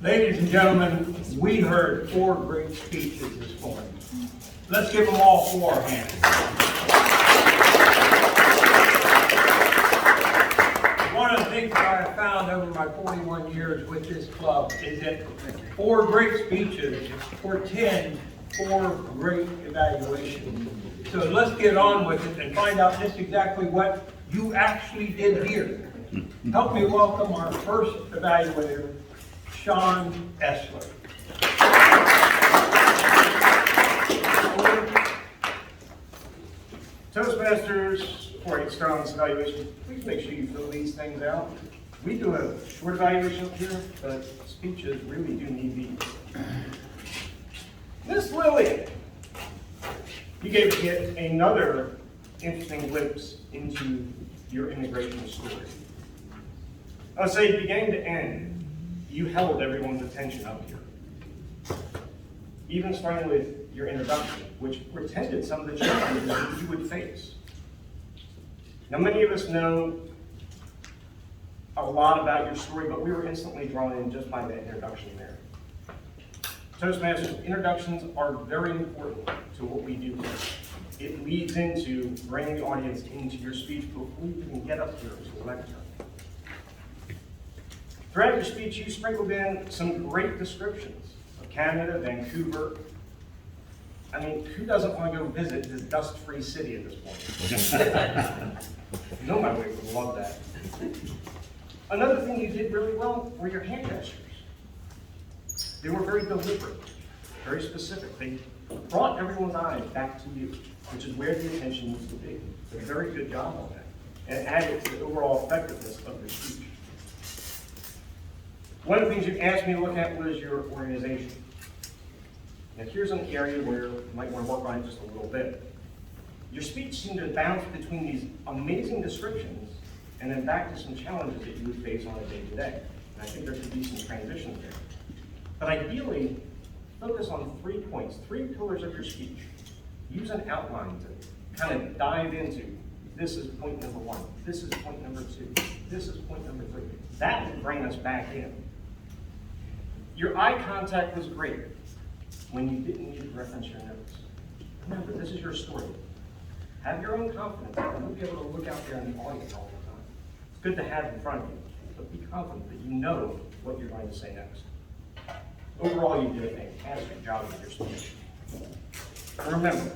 Ladies and gentlemen, we heard 4 great speeches this morning. Let's give them all 4 hands. One of the things that I have found over my 41 years with this club is that 4 great speeches portend 4 great evaluations. So let's get on with it and find out just exactly what you actually did here. Help me welcome our first evaluator, Sean Essler. Toastmasters, before I get started on this evaluation, please make sure you fill these things out. We do a short evaluation up here, but speeches really do need these. Miss Lilly, you gave yet another interesting glimpse into your immigration story. I'll say beginning to end, you held everyone's attention up here. Even starting with your introduction, which portended some of the challenges that you would face. Now, many of us know a lot about your story, but we were instantly drawn in just by that introduction there. Toastmasters, introductions are very important to what we do here. It leads into bringing the audience into your speech before you can get up here to the lectern. Throughout your speech, you sprinkled in some great descriptions of Canada, Vancouver. I mean, who doesn't want to go visit this dust-free city at this point? You know my way would love that. Another thing you did really well were your hand gestures. They were very deliberate, very specific. They brought everyone's eyes back to you, which is where the attention needs to be. Did a very good job on that, and added to the overall effectiveness of your speech. One of the things you asked me to look at was your organization. Now here's an area where you might want to work on it just a little bit. Your speech seemed to bounce between these amazing descriptions and then back to some challenges that you would face on a day-to-day. And I think there could be some transitions there. But ideally, focus on 3 points, 3 pillars of your speech. Use an outline to kind of dive into, this is point number 1, this is point number 2, this is point number 3. That will bring us back in. Your eye contact was great when you didn't need to reference your notes. Remember, this is your story. Have your own confidence, and you'll be able to look out there in the audience all the time. It's good to have in front of you, but be confident that you know what you're going to say next. Overall, you did a fantastic job with your speech. And remember,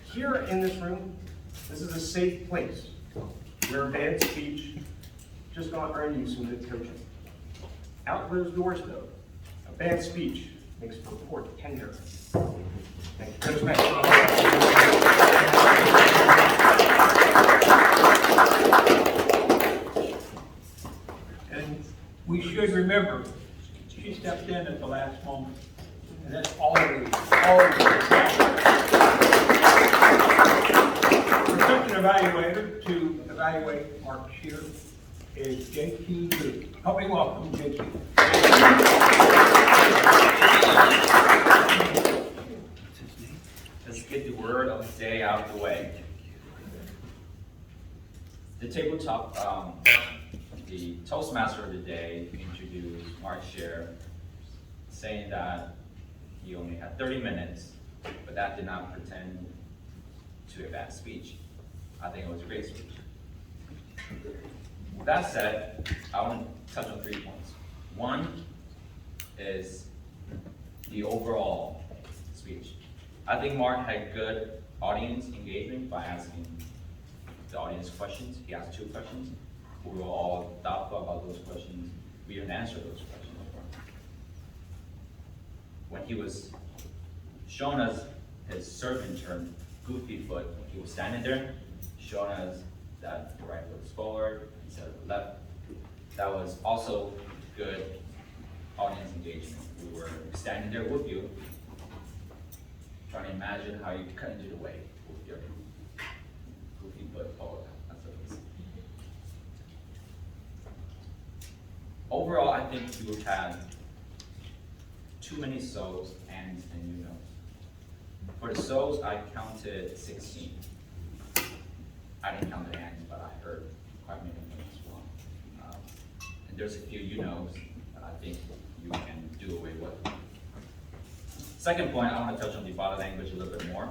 here in this room, this is a safe place where a bad speech just going to earn you some good coaching. Out those doors, though, a bad speech makes for poor tender. Thank you. Coach Matt. And we should remember, she stepped in at the last moment. And that's always. The second evaluator to evaluate Mark Shear is J.T. Booth. Help me welcome J.T. Let's get the word of the day out of the way. The tabletop, the Toastmaster of the day introduced Mark Shear, saying that he only had 30 minutes, but that did not pretend to a bad speech. I think it was a great speech. With that said, I want to touch on 3 points. One is the overall speech. I think Mark had good audience engagement by asking the audience questions. He asked 2 questions. We were all thoughtful about those questions. We didn't answer those questions. When he was showing us his servant term, goofy foot, when he was standing there, showing us that the right foot is forward instead of the left. That was also good audience engagement. We were standing there with you, trying to imagine how you cut into the way with your goofy foot forward. That's what it is. Overall, I think you had too many so's, ands, and you know. For the so's, I counted 16. I didn't count the ands, but I heard quite many of them as well. And there's a few you knows that I think you can do away with. Second point, I want to touch on the body language a little bit more.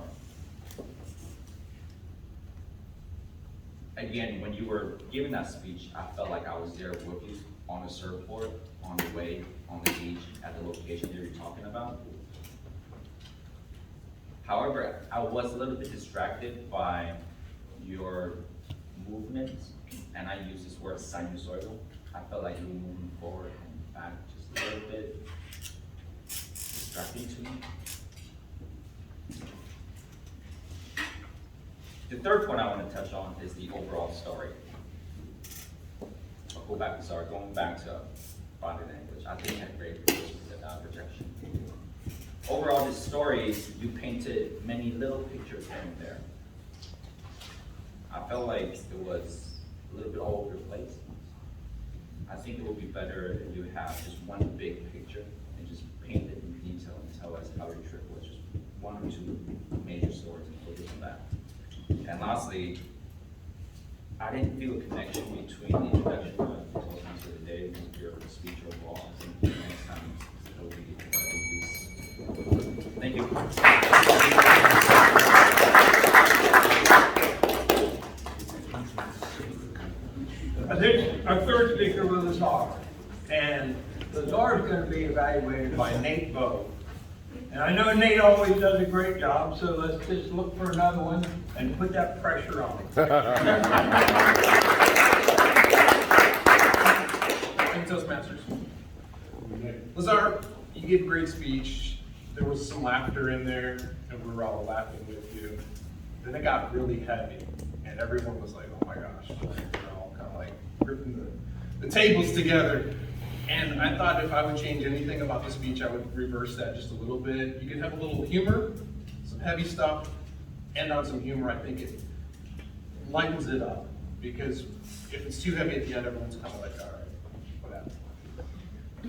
Again, when you were giving that speech, I felt like I was there with you on the surfboard, on the way, on the beach, at the location that you're talking about. However, I was a little bit distracted by your movements, and I use this word sinusoidal. I felt like you were moving forward and back just a little bit, distracting to me. The third point I want to touch on is the overall story. Going back to body language. I think you had great projection. Overall, this story, you painted many little pictures here and there. I felt like it was a little bit all over the place. I think it would be better if you have just one big picture and just paint it in detail and tell us how your trip was. Just one or two major stories and focus on that. And lastly, I didn't feel a connection between the introduction of Toastmasters of the day and your speech overall. I think next time it will be used. Thank you. I think our third speaker was the czar. And the czar is going to be evaluated by Nate Bowe. And I know Nate always does a great job, so let's just look for another one and put that pressure on him. Thank you, Toastmasters. Lazar, you gave a great speech. There was some laughter in there, and we were all laughing with you. Then it got really heavy, and everyone was like, oh my gosh. We're all kind of like gripping the tables together. And I thought if I would change anything about the speech, I would reverse that just a little bit. You could have a little humor, some heavy stuff, end on some humor. I think it lightens it up, because if it's too heavy at the end, everyone's kind of like, all right, whatever.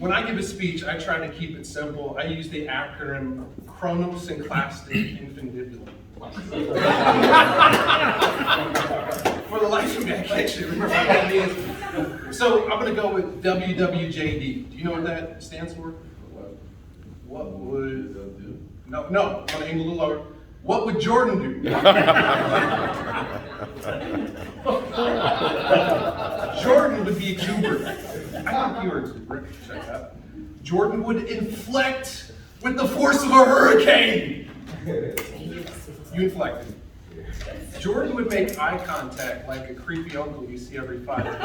When I give a speech, I try to keep it simple. I use the acronym chronosynclastic infundibulum. For the life of me, I can't remember what that means. So I'm going to go with WWJD. Do you know what that stands for? What would no, I'm going to aim a little lower. What would Jordan do? Jordan would be exuberant. I think you were exuberant. Check that. Jordan would inflect with the force of a hurricane. You inflected. Jordan would make eye contact like a creepy uncle you see every 5 years.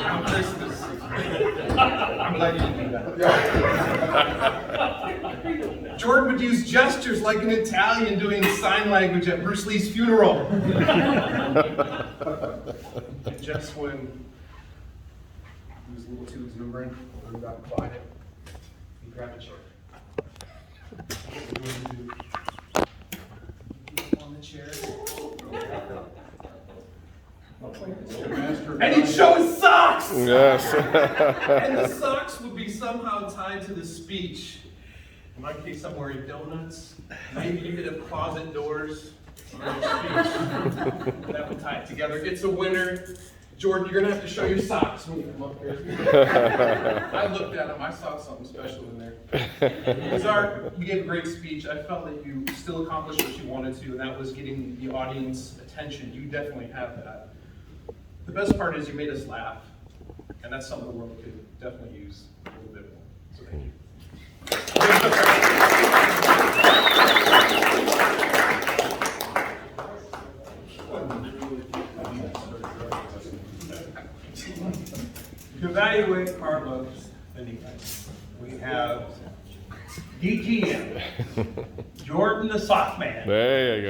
On Christmas. I'm glad you didn't do that. Jordan would use gestures like an Italian doing sign language at Bruce Lee's funeral. And just when he was a little too exuberant, we got quiet, he grabbed a chair. On the chair. And he'd show his socks! Yes. And the socks would be somehow tied to the speech. In my case, I'm wearing donuts. Maybe you could have closet doors on the speech. That would tie it together. It's a winner. Jordan, you're going to have to show your socks when you come up here. I looked at them. I saw something special in there. Lazar, you gave a great speech. I felt that you still accomplished what you wanted to, and that was getting the audience attention. You definitely have that. The best part is you made us laugh, and that's something the world could definitely use a little bit more. So thank you. To evaluate Carlos Benitez, we have DTM, Jordan the Sock Man. There you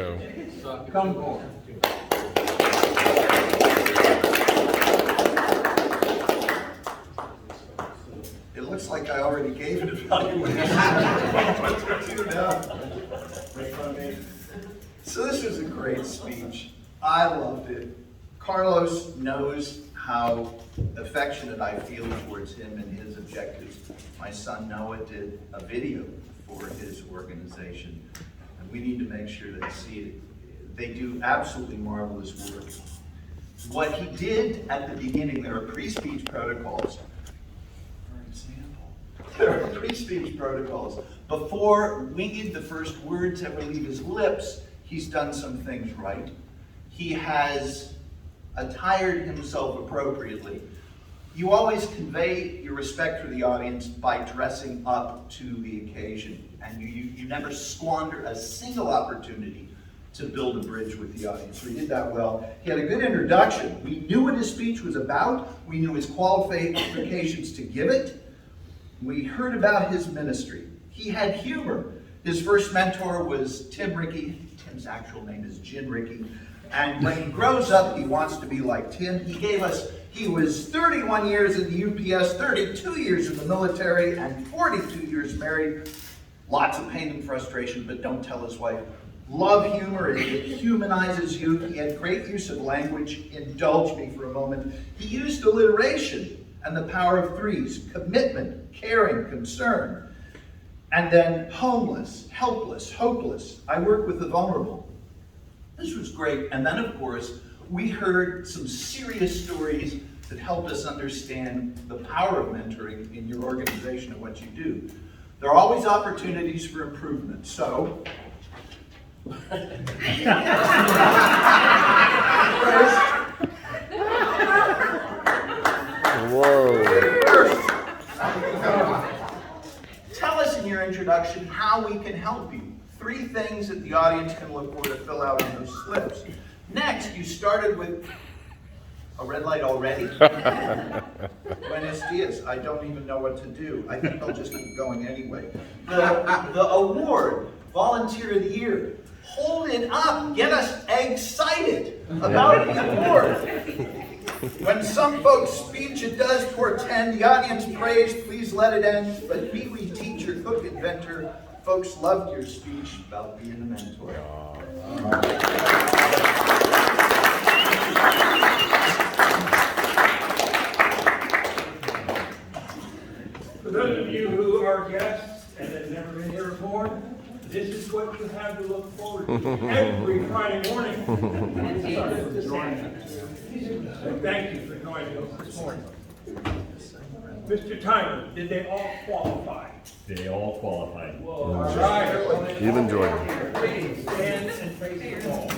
go. Come forward. It looks like I already gave an evaluation. So this was a great speech. I loved it. Carlos knows how affectionate I feel towards him and his objectives. My son Noah did a video for his organization, and we need to make sure they see it. They do absolutely marvelous work. What he did at the beginning, there are pre-speech protocols. example. There are 3 speech protocols. Before winging the first words ever leave his lips, he's done some things right. He has attired himself appropriately. You always convey your respect for the audience by dressing up to the occasion, and you never squander a single opportunity to build a bridge with the audience. So he did that well. He had a good introduction. We knew what his speech was about. We knew his qualifications to give it. We heard about his ministry. He had humor. His first mentor was Tim Rickey. Tim's actual name is Jin Rickey. And when he grows up, he wants to be like Tim. He was 31 years in the UPS, 32 years in the military, and 42 years married. Lots of pain and frustration, but don't tell his wife. Love humor, it humanizes you. He had great use of language. Indulge me for a moment. He used alliteration and the power of 3s: commitment, caring, concern. And then homeless, helpless, hopeless. I work with the vulnerable. This was great. And then, of course, we heard some serious stories that helped us understand the power of mentoring in your organization and what you do. There are always opportunities for improvement. So, first, tell us in your introduction how we can help you. 3 things that the audience can look for to fill out on those slips. Next, you started with a red light already. Buenos dias. I don't even know what to do. I think I'll just keep going anyway. The award, Volunteer of the Year. Hold it up. Get us excited about the award. When some folks' speech it does portend, the audience praise, please let it end. But be we teacher, cook, inventor, folks loved your speech about being a mentor. For those of you who are guests and have never been here before, this is what you have to look forward to every Friday morning. So thank you for joining us this morning. Mr. Tyler, did they all qualify? They all qualified. All right. Even Jordan. Please stand and face the wall.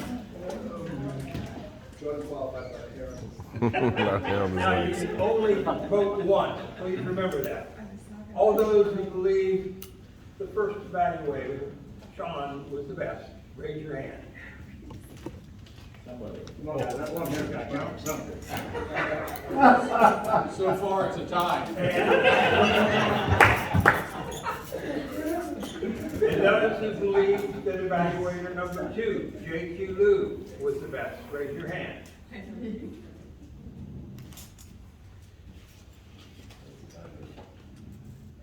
Now you can only vote once. Please remember that. All those who believe the first evaluator, Sean, was the best, raise your hand. That one here got something. So far, it's a tie. And those who believe that evaluator number 2, J.Q. Liu, was the best, raise your hand.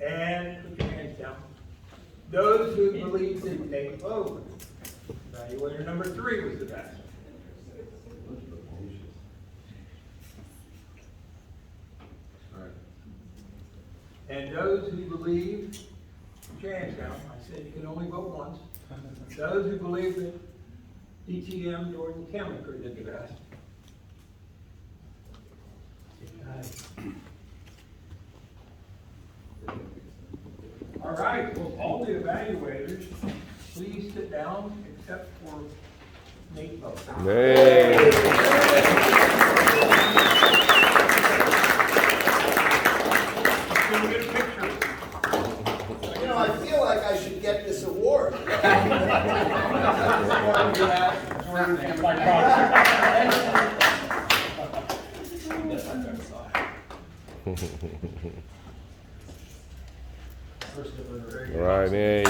And put your hands down. Those who believe that Nate Lowe, evaluator number 3, was the best. And those who believe, put your hands down. I said you can only vote once. Those who believe that DTM Jordan Chemiker did the best. All right, well, all the evaluators, please sit down except for Nate Lowe. Hey. Can we get a picture? You know, I feel like I should get this award. All right, Nate.